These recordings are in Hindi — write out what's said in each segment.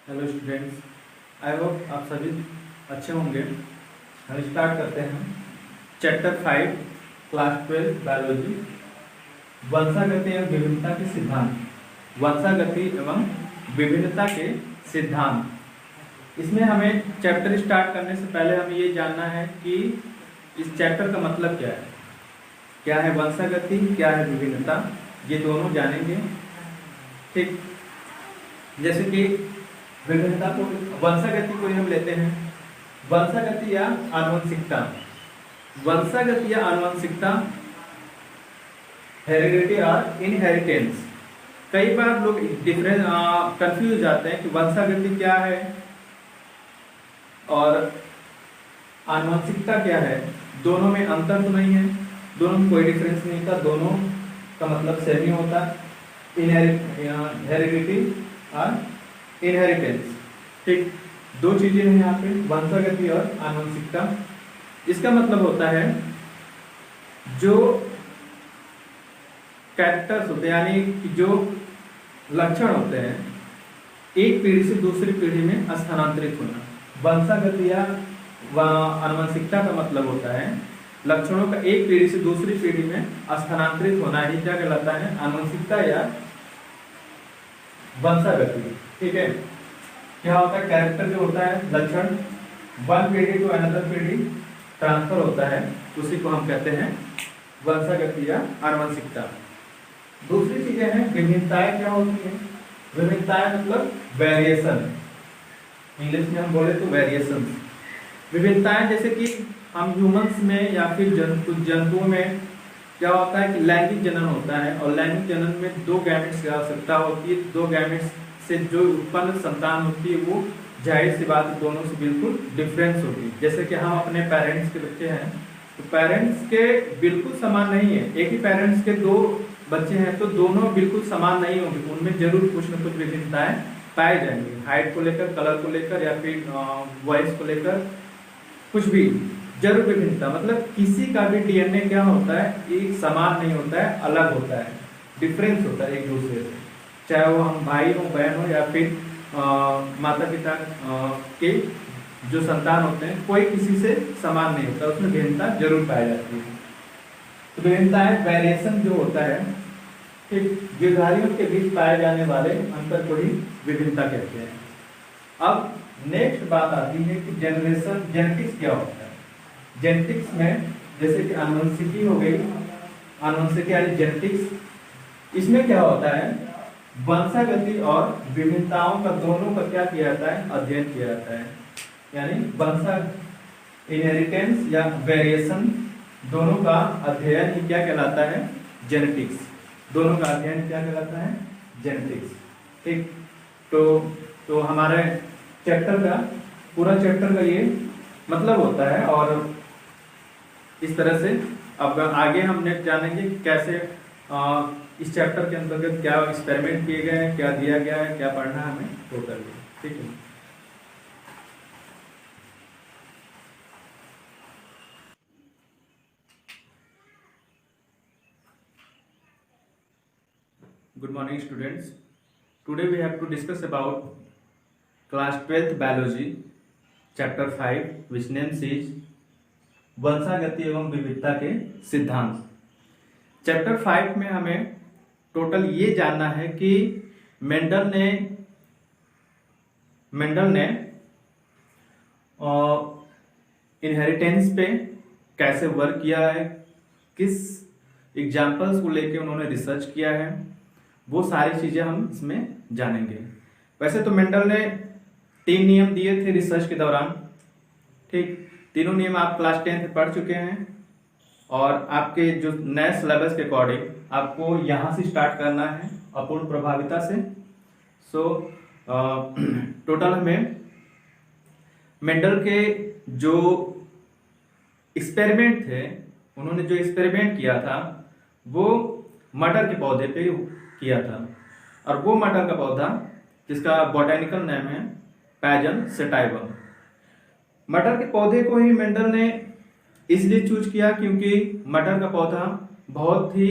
हेलो स्टूडेंट्स, आई होप आप सभी अच्छे होंगे। हम स्टार्ट करते हैं चैप्टर 5 क्लास 12 बायोलॉजी, वंशागति एवं विभिन्नता के सिद्धांत। वंशागति एवं विभिन्नता के सिद्धांत। इसमें हमें चैप्टर स्टार्ट करने से पहले हमें ये जानना है कि इस चैप्टर का मतलब क्या है वंशागति, क्या है विभिन्नता, ये दोनों जानेंगे। ठीक, जैसे कि विभिन्नता को, वंशागति को हम लेते हैं। वंशागति या आनुवंशिकता। वंशागति या आनुवंशिकता, हेरिडिटी और इनहेरिटेंस। कई बार लोग डिफरेंस कंफ्यूज जाते हैं कि वंशागति क्या है और आनुवंशिकता क्या है। दोनों में अंतर तो नहीं है, दोनों में कोई डिफरेंस नहीं था, दोनों का मतलब सेम ही होता है, हेरिडिटी और इनहेरिटेंस। ठीक, दो चीजें हैं यहाँ पे, वंशागति और आनुवंशिकता। इसका मतलब होता है जो कैरेक्टर्स होते हैं, यानी कि जो लक्षण होते हैं, एक पीढ़ी से दूसरी पीढ़ी में स्थानांतरित होना। वंशागति या आनुवंशिकता का मतलब होता है लक्षणों का एक पीढ़ी से दूसरी पीढ़ी में स्थानांतरित होना ही क्या कहलाता है, आनुवंशिकता या वंशागति। ठीक है, क्या होता है, कैरेक्टर जो होता है, लक्षण, वन पीढ़ी टू अनदर पीढ़ी ट्रांसफर होता है, उसी को हम कहते हैं वंशागति या आनुवंशिकता। दूसरी चीजें हैं विभिन्नताएं। क्या होती है विभिन्नताएं? मतलब वेरिएशन, इंग्लिश में हम बोले तो वेरिएशन। विभिन्नताएं जैसे कि हम ह्यूमंस में या फिर जंतुओं में क्या होता है कि लैंगिक जनन होता है, और लैंगिक जनन में दो गैमेट्स की आवश्यकता होती है। दो गैमेट्स से जो उत्पन्न संतान होती है वो जाहिर सी बात दोनों से बिल्कुल डिफरेंस होगी। जैसे कि हम अपने पेरेंट्स के बच्चे हैं तो पेरेंट्स के बिल्कुल समान नहीं है। एक ही पेरेंट्स के दो बच्चे हैं तो दोनों बिल्कुल समान नहीं होंगे, उनमें जरूर कुछ न कुछ विभिन्नताएं पाई जाएंगी, हाइट को लेकर, कलर को लेकर, या फिर वॉइस को लेकर, कुछ भी जरूर विभिन्नता। मतलब किसी का भी डीएनए क्या होता है, एक समान नहीं होता है, अलग होता है, डिफरेंस होता है एक दूसरे से। चाहे वो हम भाई हो, बहन हो, या फिर माता पिता के जो संतान होते हैं, कोई किसी से समान नहीं होता, उसमें भिन्नता जरूर पाई जाती है। तो भिन्नताएं, वेरिएशन जो होता है, ठीक, गिरधारियों के बीच पाए जाने वाले अंतर को ही विभिन्नता कहते हैं। अब नेक्स्ट बात आती है कि जनरेशन, जेनेटिक्स क्या होता है। जेनेटिक्स में जैसे कि आनुवंशिकी हो गई, आनुवंशिकी यानी जेनेटिक्स, इसमें क्या होता है, वंशागति और विभिन्नताओं का दोनों का क्या किया जाता है, अध्ययन किया जाता है। यानी वंशा इनहेरिटेंस या वेरिएशन, दोनों का अध्ययन ही क्या कहलाता है, जेनेटिक्स। दोनों का अध्ययन क्या कहलाता है, जेनेटिक्स। ठीक, तो हमारे चैप्टर का, पूरा चैप्टर का ये मतलब होता है। और इस तरह से अब आगे हम नेक्स्ट जानेंगे कैसे इस चैप्टर के अंतर्गत क्या एक्सपेरिमेंट किए गए हैं, क्या दिया गया है, क्या पढ़ना है हमें टोटली। ठीक है, good morning students. Today we have to discuss about class 12th biology chapter 5 which names is वंशागति एवं विविधता के सिद्धांत। चैप्टर 5 में हमें टोटल ये जानना है कि मेंडल ने इनहेरिटेंस पे कैसे वर्क किया है, किस एग्जाम्पल्स को लेके उन्होंने रिसर्च किया है, वो सारी चीजें हम इसमें जानेंगे। वैसे तो मेंडल ने 3 नियम दिए थे रिसर्च के दौरान। ठीक, तीनों नियम आप क्लास 10 में पढ़ चुके हैं, और आपके जो नए सिलेबस के अकॉर्डिंग आपको यहाँ से स्टार्ट करना है, अपूर्ण प्रभाविता से। सो टोटल हमें मेंडल के जो एक्सपेरिमेंट थे, उन्होंने जो एक्सपेरिमेंट किया था वो मटर के पौधे पे किया था, और वो मटर का पौधा जिसका बॉटेनिकल नेम है पैजन सेटाइवम। मटर के पौधे को ही मेंडल ने इसलिए चूज किया क्योंकि मटर का पौधा बहुत ही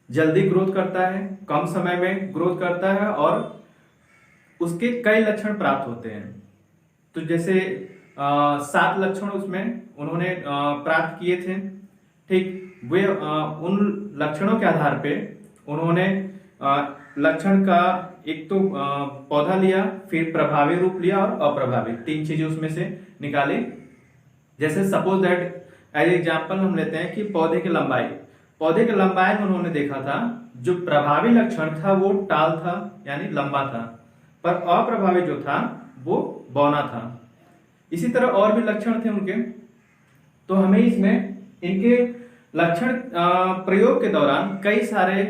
जल्दी ग्रोथ करता है, कम समय में ग्रोथ करता है, और उसके कई लक्षण प्राप्त होते हैं। तो जैसे 7 लक्षण उसमें उन्होंने प्राप्त किए थे। ठीक, वे उन लक्षणों के आधार पे उन्होंने लक्षण का एक तो पौधा लिया, फिर प्रभावी रूप लिया और अप्रभावी, 3 चीजें उसमें से निकाले। जैसे सपोज दैट एज एग्जाम्पल हम लेते हैं कि पौधे की लंबाई में उन्होंने देखा था जो प्रभावी लक्षण था वो टाल था यानी लंबा था, पर अप्रभावी जो था वो बौना था। इसी तरह और भी लक्षण थे उनके। तो हमें इसमें इनके लक्षण प्रयोग के दौरान कई सारे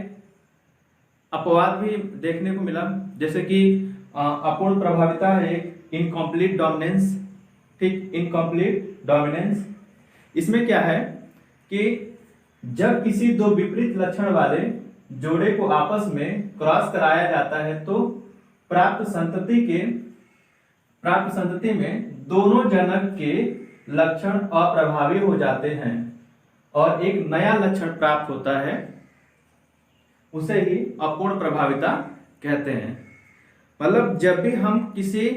अपवाद भी देखने को मिला, जैसे कि अपूर्ण प्रभाविता है, इनकम्प्लीट डोमिनेंस। ठीक, इनकम्प्लीट डोमिनेंस इसमें क्या है कि जब किसी दो विपरीत लक्षण वाले जोड़े को आपस में क्रॉस कराया जाता है तो प्राप्त संतति में दोनों जनक के लक्षण अप्रभावी हो जाते हैं और एक नया लक्षण प्राप्त होता है, उसे ही अपूर्ण प्रभाविता कहते हैं। मतलब जब भी हम किसी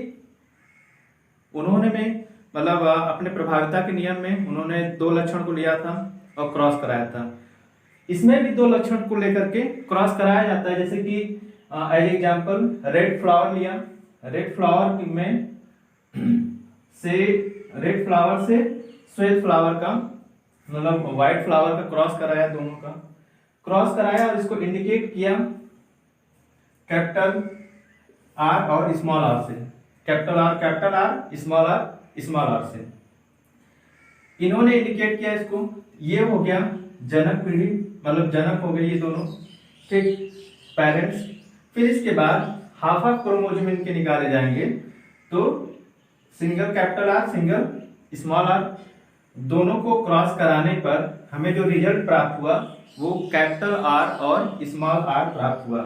उन्होंने में मतलब अपने प्रभाविता के नियम में उन्होंने 2 लक्षण को लिया था और क्रॉस कराया था, इसमें भी 2 लक्षण को लेकर के क्रॉस कराया जाता है। जैसे कि एज एग्जांपल रेड फ्लावर लिया, रेड फ्लावर में रेड फ्लावर से श्वेत फ्लावर का मतलब व्हाइट फ्लावर का क्रॉस कराया, दोनों का क्रॉस कराया और इसको इंडिकेट किया कैपिटल आर और स्मॉल आर से, कैपिटल आर स्मॉल आर से इन्होंने इंडिकेट किया इसको। ये हो गया जनक पीढ़ी, मतलब जनक हो गए ये दोनों, ठीक, पेरेंट्स। फिर इसके बाद हाफ ऑफ क्रोमोसोम इनके निकाले जाएंगे, तो single capital R single small R दोनों को क्रॉस कराने पर हमें जो रिजल्ट प्राप्त हुआ वो कैपिटल आर और स्मॉल आर प्राप्त हुआ।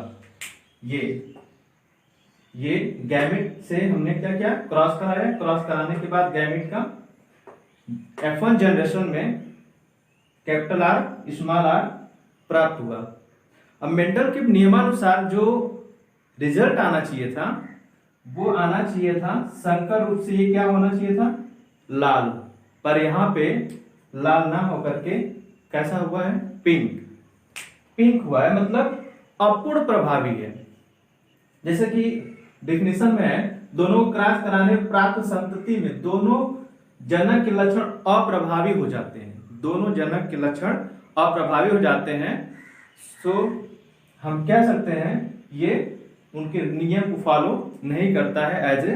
ये गैमेट से हमने क्या किया, क्रॉस कराया। क्रॉस कराने के बाद गैमेट का F1 जनरेशन में कैपिटल आर स्मॉल आर प्राप्त हुआ। अब मेंडल के नियमानुसार जो रिजल्ट आना चाहिए था वो आना चाहिए था संकर रूप से, ये क्या होना चाहिए था, लाल, पर यहाँ पे लाल ना होकर के कैसा हुआ है, पिंक हुआ है, मतलब अपूर्ण प्रभावी है। जैसे कि डेफिनेशन में है दोनों क्रॉस कराने प्राप्त संतति में दोनों जनक के लक्षण अप्रभावी हो जाते हैं, दोनों जनक के लक्षण अप्रभावी हो जाते हैं। सो हम कह सकते हैं ये उनके नियम को फॉलो नहीं करता है एज ए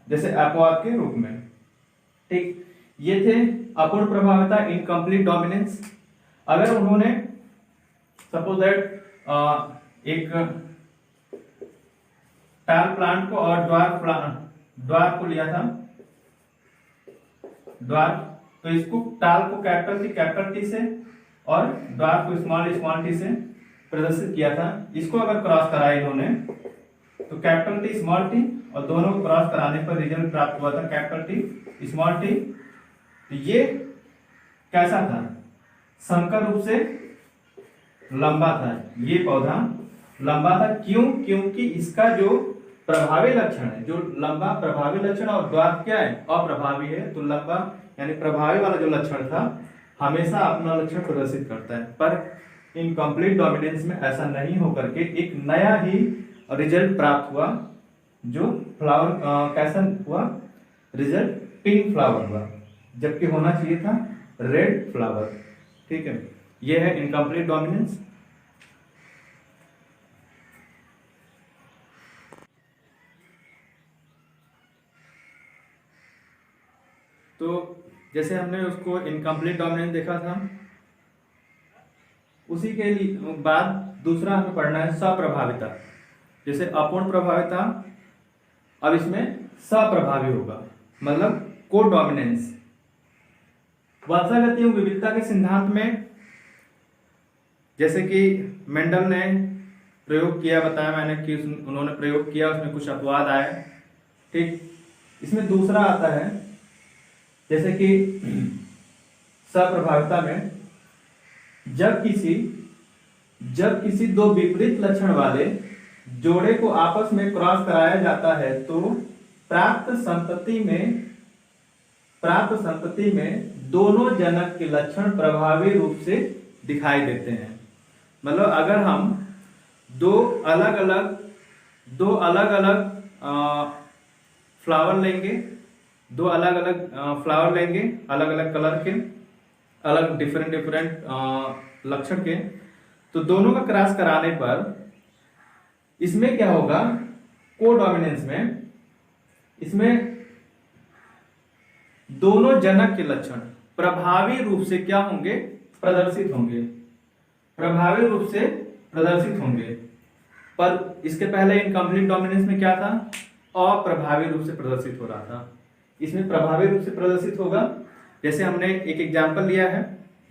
जैसे अपवाद के रूप में। ठीक, ये थे अपूर्ण प्रभाविता, इनकम्प्लीट डोमिनेंस। अगर उन्होंने सपोज दैट एक टाल प्लांट को और ड्वार्फ को लिया था, ड्वार्फ, तो इसको टाल को कैपिटल टी से और ड्वार्फ को स्मॉल टी से प्रदर्शित किया था। इसको अगर क्रॉस कराया इन्होंने तो कैपिटल टी स्मॉल टी, और दोनों को क्रॉस कराने पर रिजल्ट प्राप्त हुआ था कैपिटल टी स्मॉल टी। तो ये कैसा था, संकर रूप से लंबा था, ये पौधा लंबा था। क्यों? क्योंकि इसका जो प्रभावी लक्षण है, जो लंबा प्रभावी लक्षण और ड्वार्फ क्या है, अप्रभावी है। तो लंबा यानी प्रभावी वाला जो लक्षण था हमेशा अपना लक्षण प्रदर्शित करता है, पर इनकम्प्लीट डोमिनेंस में ऐसा नहीं होकर के एक नया ही रिजल्ट प्राप्त हुआ, जो फ्लावर कैसा हुआ, रिजल्ट पिंक फ्लावर हुआ, जबकि होना चाहिए था रेड फ्लावर। ठीक है, यह है इनकम्प्लीट डोमिनेंस। तो जैसे हमने उसको इनकम्प्लीट डोमिनेंस देखा था, उसी के लिए बाद दूसरा हमें पढ़ना है सप्रभाविता। जैसे अपूर्ण प्रभाविता, अब इसमें सप्रभावी होगा, मतलब को डोमिनेंस। वंशागति एवं विविधता के सिद्धांत में जैसे कि मेंडल ने प्रयोग किया, बताया मैंने कि उन्होंने प्रयोग किया, उसमें कुछ अपवाद आए। ठीक, इसमें दूसरा आता है जैसे कि सप्रभाविता में जब किसी दो विपरीत लक्षण वाले जोड़े को आपस में क्रॉस कराया जाता है तो प्राप्त संतति में दोनों जनक के लक्षण प्रभावी रूप से दिखाई देते हैं। मतलब अगर हम दो अलग अलग फ्लावर लेंगे, दो अलग अलग फ्लावर लेंगे, अलग अलग कलर के, अलग डिफरेंट लक्षण के, तो दोनों का क्रॉस कराने पर इसमें क्या होगा, कोडोमिनेंस में इसमें दोनों जनक के लक्षण प्रभावी रूप से क्या होंगे, प्रदर्शित होंगे, प्रभावी रूप से प्रदर्शित होंगे। पर इसके पहले इनकम्प्लीट डोमिनेंस में क्या था, अप्रभावी रूप से प्रदर्शित हो रहा था। इसमें प्रभावी रूप से प्रदर्शित होगा। जैसे हमने एक एग्जांपल लिया है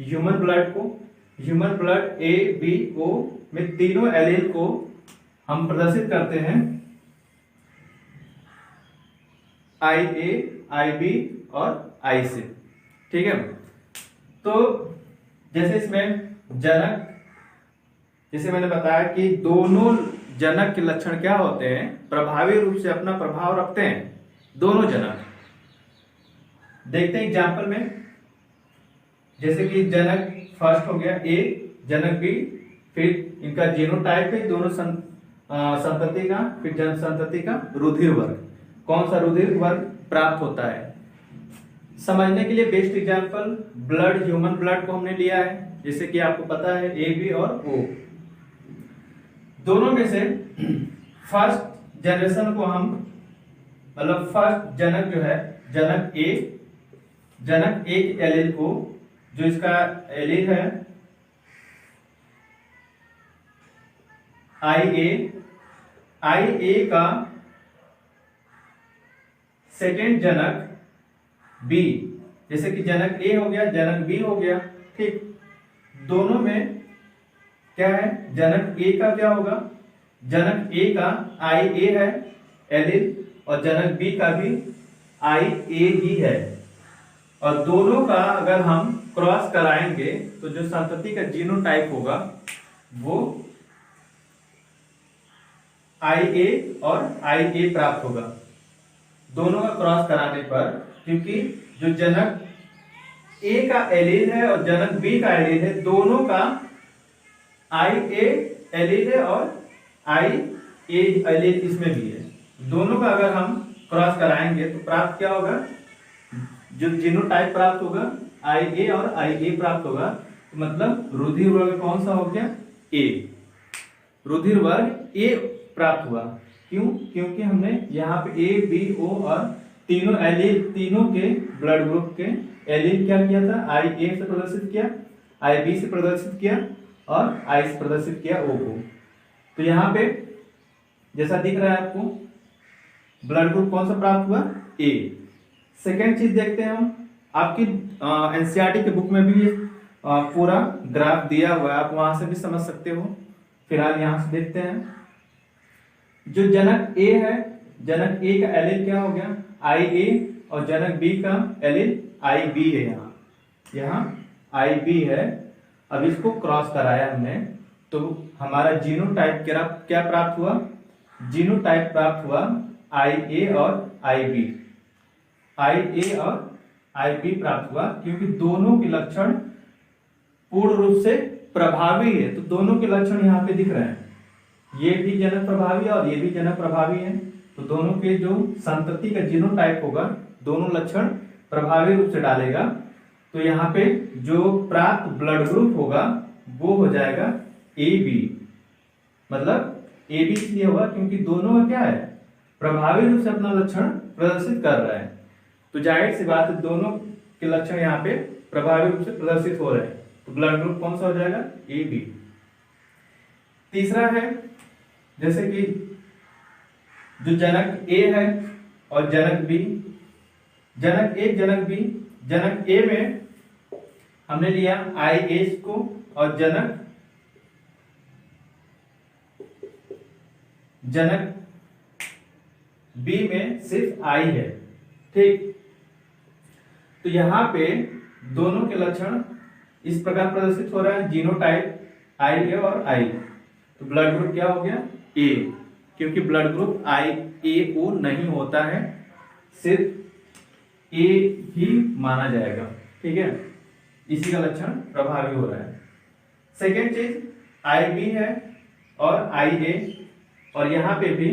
ह्यूमन ब्लड को, human blood A B O में तीनों एलील को हम प्रदर्शित करते हैं आई ए, आई बी और आई से, ठीक है। तो जैसे इसमें जनक, जैसे मैंने बताया कि दोनों जनक के लक्षण क्या होते हैं, प्रभावी रूप से अपना प्रभाव रखते हैं दोनों जनक। देखते हैं एग्जांपल में, जैसे कि जनक फर्स्ट हो गया ए, जनक बी, फिर इनका जीनोटाइप है दोनों संतति का, फिर जन संतति का रुधिर वर्ग, कौन सा रुधिर वर्ग प्राप्त होता है। समझने के लिए best example blood, human blood को हमने लिया है, जैसे कि आपको पता है ए बी और ओ, दोनों में से फर्स्ट जनरेशन को हम, मतलब फर्स्ट जनक जो है जनक ए के एलील को, जो इसका एलील है आई ए का सेकेंड जनक बी, जैसे कि जनक ए हो गया, जनक बी हो गया, ठीक। दोनों में क्या है, जनक ए का क्या होगा, जनक ए का आई ए है एलील, और जनक बी का भी आई ए ही है। और दोनों का अगर हम क्रॉस कराएंगे तो जो संतति का जीनोटाइप होगा वो आई ए और आई ए प्राप्त होगा दोनों का क्रॉस कराने पर, क्योंकि जो जनक ए का एलील है और जनक बी का एलील है, दोनों का आई ए एलील है और आई ए एलील इसमें भी है। दोनों का अगर हम क्रॉस कराएंगे तो प्राप्त क्या होगा, जो जीनोटाइप प्राप्त होगा आई ए और आई ए प्राप्त होगा। तो मतलब रुधिर वर्ग कौन सा हो गया, ए, रुधिर वर्ग ए प्राप्त हुआ। क्यों, क्योंकि हमने यहाँ पे ए बी ओ और तीनों एलील, तीनों के ब्लड ग्रुप के एलील क्या किया था, आई ए से प्रदर्शित किया, आई बी से प्रदर्शित किया और आई से प्रदर्शित किया ओ को। तो यहाँ पे जैसा दिख रहा है आपको, ब्लड ग्रुप कौन सा प्राप्त हुआ, ए। सेकेंड चीज देखते हैं हम, आपकी एनसीईआरटी के बुक में भी पूरा ग्राफ दिया हुआ है, आप वहां से भी समझ सकते हो। फिलहाल यहां से देखते हैं, जो जनक ए है, जनक ए का एलील क्या हो गया, आई ए, और जनक बी का एलील आई बी है, यहाँ आई बी है। अब इसको क्रॉस कराया हमने तो हमारा जीनोटाइप क्या प्राप्त हुआ, जीनोटाइप प्राप्त हुआ आई ए और आई बी, आई ए और आई बी प्राप्त हुआ, क्योंकि दोनों के लक्षण पूर्ण रूप से प्रभावी है। तो दोनों के लक्षण यहाँ पे दिख रहे हैं, ये भी जनक प्रभावी है और ये भी जनक प्रभावी है। तो दोनों के जो संतति का जीनोटाइप होगा, दोनों लक्षण प्रभावी रूप से डालेगा। तो यहाँ पे जो प्राप्त ब्लड ग्रुप होगा वो हो जाएगा ए बी, मतलब ए बी इसलिए होगा क्योंकि दोनों का क्या है, प्रभावी रूप से अपना लक्षण प्रदर्शित कर रहा है। तो जाहिर सी बात है दोनों के लक्षण यहाँ पे प्रभावी रूप से प्रदर्शित हो रहे हैं, तो ब्लड ग्रुप कौन सा हो जाएगा, ए बी। तीसरा है, जैसे कि जो जनक ए है और जनक बी, जनक ए जनक बी, जनक ए में हमने लिया आई एच को और जनक बी में सिर्फ आई है, ठीक। तो यहाँ पे दोनों के लक्षण इस प्रकार प्रदर्शित हो रहा है, जीनोटाइप आई ए और आई। तो ब्लड ग्रुप क्या हो गया, ए। क्योंकि ब्लड ग्रुप आई ए ओ नहीं होता है, सिर्फ ए ही माना जाएगा। ठीक है, इसी का लक्षण प्रभावी हो रहा है। सेकेंड चीज आई बी है और आई ए, और यहां पे भी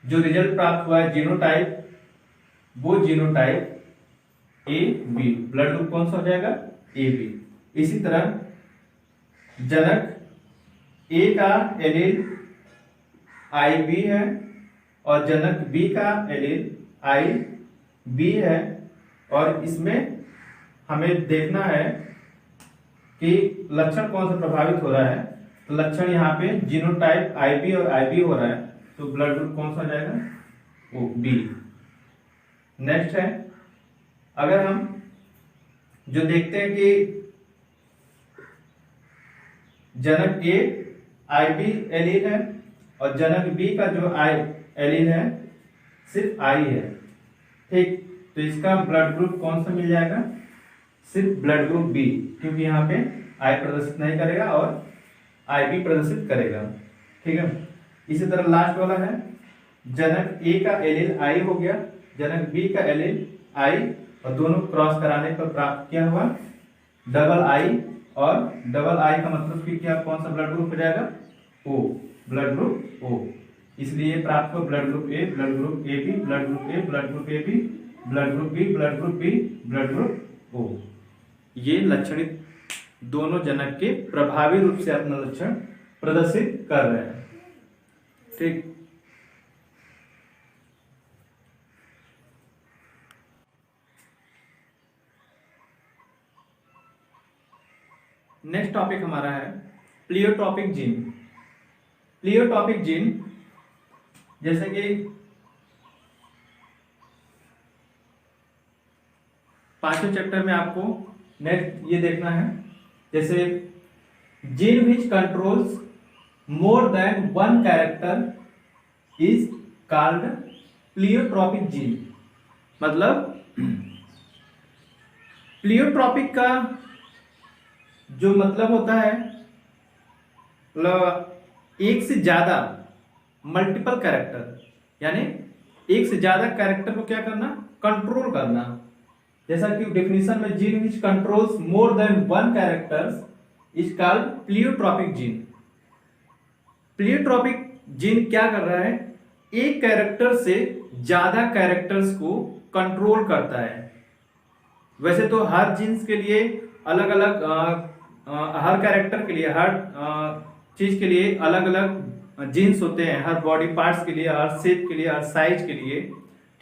जो रिजल्ट प्राप्त हुआ है जीनोटाइप, वो genotype A B, blood group कौन सा हो जाएगा, ए बी। इसी तरह जनक ए का एलील आई बी है और जनक बी का एलील आई बी है, और इसमें हमें देखना है कि लक्षण कौन सा प्रभावित हो रहा है। तो लक्षण यहाँ पे जीनोटाइप आई बी और आई बी हो रहा है, तो ब्लड ग्रुप कौन सा हो जाएगा, वो बी। नेक्स्ट है, अगर हम जो देखते हैं कि जनक ए आई बी एलील है और जनक बी का जो आई एलील है सिर्फ आई है, ठीक, तो इसका ब्लड ग्रुप कौन सा मिल जाएगा, सिर्फ ब्लड ग्रुप बी, क्योंकि यहाँ पे आई प्रदर्शित नहीं करेगा और आई बी प्रदर्शित करेगा। ठीक है, इसी तरह लास्ट वाला है जनक ए का एलील आई हो गया, जनक बी का एलील आई, और दोनों क्रॉस कराने पर प्राप्त किया हुआ डबल आई, और डबल आई का मतलब कि क्या, कौन सा ब्लड ग्रुप हो जाएगा, ओ, ब्लड ग्रुप ओ। इसलिए प्राप्त हुआ blood group A, blood group A B, blood group A, blood group A B, blood group B, blood group B, blood group O. ये लक्षणित दोनों जनक के प्रभावी रूप से अपना लक्षण प्रदर्शित कर रहे हैं। ठीक, नेक्स्ट टॉपिक हमारा है प्लियोट्रॉपिक जीन। प्लियोट्रॉपिक जीन जैसे कि पांचवें चैप्टर में आपको नेक्स्ट ये देखना है, जैसे gene which controls more than one character is called pleiotropic gene. मतलब प्लियोट्रॉपिक का जो मतलब होता है, मतलब एक से ज्यादा मल्टीपल कैरेक्टर, यानी एक से ज्यादा कैरेक्टर को क्या करना, कंट्रोल करना। जैसा कि डेफिनेशन में gene which controls more than one characters is called pleiotropic gene. Pleiotropic gene क्या कर रहा है, एक कैरेक्टर से ज्यादा कैरेक्टर्स को कंट्रोल करता है। वैसे तो हर जीन्स के लिए अलग अलग हर कैरेक्टर के लिए, हर चीज के लिए अलग अलग जीन्स होते हैं, हर बॉडी पार्ट्स के लिए, हर शेप के लिए, हर साइज के लिए।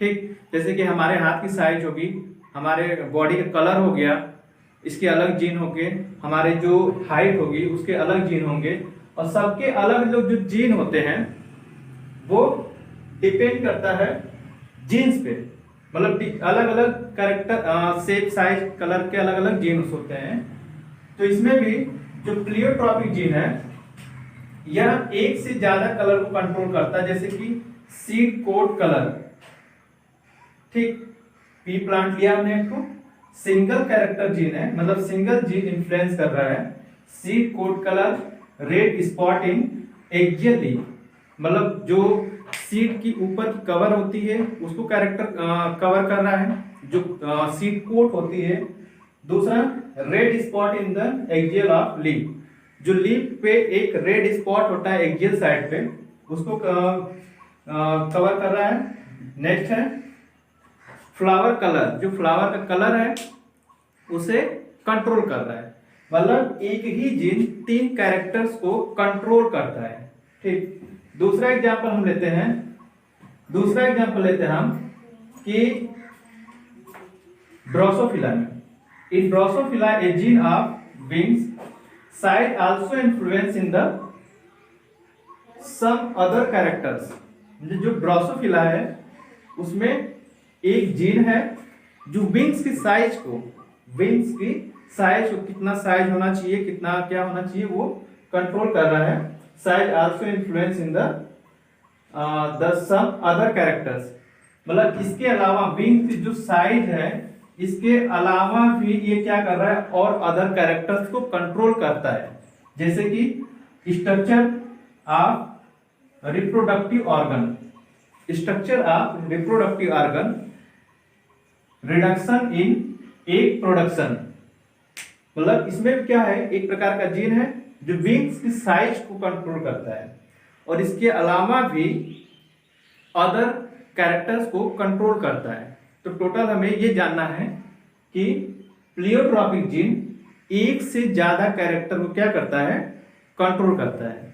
ठीक, जैसे कि हमारे हाथ की साइज होगी, हमारे बॉडी का कलर हो गया, इसके अलग जीन होंगे, हमारे जो हाइट होगी उसके अलग जीन होंगे, और सबके अलग अलग जो जीन होते हैं वो डिपेंड करता है जीन्स पे। मतलब अलग अलग कैरेक्टर, शेप, साइज, कलर के अलग अलग जीन्स होते हैं। तो इसमें भी जो प्लियोट्रॉपिक जीन है यह एक से ज्यादा कलर को कंट्रोल करता है, जैसे कि सीड कोट कलर। ठीक, पी प्लांट लिया हमने एक को, सिंगल कैरेक्टर जीन है, मतलब सिंगल जीन इन्फ्लुएंस कर रहा है। Seed coat colour, red spot in axial leaf, मतलब जो सीड की ऊपर की कवर होती है उसको कैरेक्टर कवर कर रहा है, जो सीड कोट होती है। दूसरा red spot in the axial of leaf, जो लीफ पे एक रेड स्पॉट होता है एक्सियल साइड पे, उसको कवर कर रहा है। नेक्स्ट है फ्लावर कलर, जो फ्लावर का कलर है उसे कंट्रोल कर रहा है। मतलब एक ही जीन तीन कैरेक्टर्स को कंट्रोल करता है। ठीक, दूसरा एग्जांपल हम लेते हैं, हम कि ड्रोसोफिला में, in Drosophila a gene of wings side also influence in the some other characters। जो ड्रोसोफिला है उसमें एक जीन है जो विंग्स की साइज को, कितना साइज होना चाहिए, कितना क्या होना चाहिए, वो कंट्रोल कर रहा है। Size also influence in the some other characters, मतलब इसके अलावा विंग्स की जो साइज है इसके अलावा भी ये क्या कर रहा है, और अदर कैरेक्टर्स को कंट्रोल करता है। जैसे कि structure of reproductive organ, structure of reproductive organ, reduction in egg production, मतलब इसमें क्या है, एक प्रकार का जीन है जो विंग्स की साइज को कंट्रोल करता है और इसके अलावा भी अदर कैरेक्टर्स को कंट्रोल करता है। तो टोटल हमें ये जानना है कि प्लियोट्रॉपिक जीन एक से ज्यादा कैरेक्टर को क्या करता है, कंट्रोल करता है।